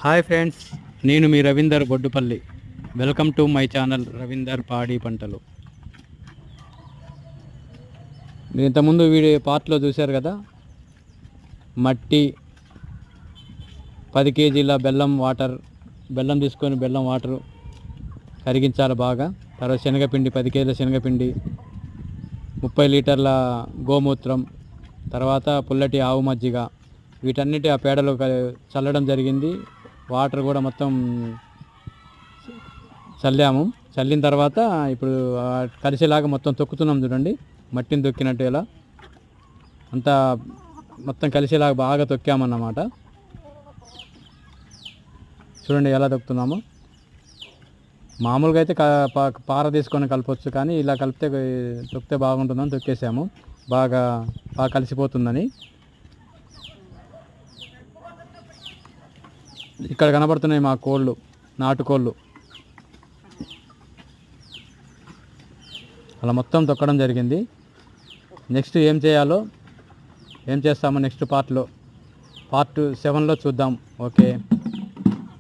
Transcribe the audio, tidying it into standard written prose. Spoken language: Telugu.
హాయ్ ఫ్రెండ్స్, నేను మీ Ravinder Boddupalli. Welcome to my channel Ravinder Paadi Pantalu. మీరు ఇంతకుముందు వీడియో పార్ట్లో చూశారు కదా, మట్టి 10 కేజీల బెల్లం తీసుకొని బెల్లం వాటరు కరిగించాలి బాగా. తర్వాత శనగపిండి 10 కేజీల శనగపిండి, 30 లీటర్ల గోమూత్రం, తర్వాత పుల్లటి ఆవు మజ్జిగ, వీటన్నిటి ఆ పేడలో చల్లడం జరిగింది. వాటర్ కూడా మొత్తం చల్లాము. చల్లిన తర్వాత ఇప్పుడు కలిసేలాగా మొత్తం తొక్కుతున్నాం. చూడండి, మట్టిని తొక్కినట్టు ఎలా అంతా మొత్తం కలిసేలాగా బాగా తొక్కామన్నమాట. చూడండి ఎలా తొక్కుతున్నాము. మామూలుగా అయితే పార తీసుకొని కలపవచ్చు, కానీ ఇలా తొక్కితే బాగుంటుందని తొక్కేసాము. బాగా కలిసిపోతుందని. ఇక్కడ కనబడుతున్నాయి మా కోళ్ళు, నాటుకోళ్ళు. అలా మొత్తం తొక్కడం జరిగింది. నెక్స్ట్ ఏం చేస్తామో నెక్స్ట్ పార్ట్ 7లో చూద్దాం. ఓకే.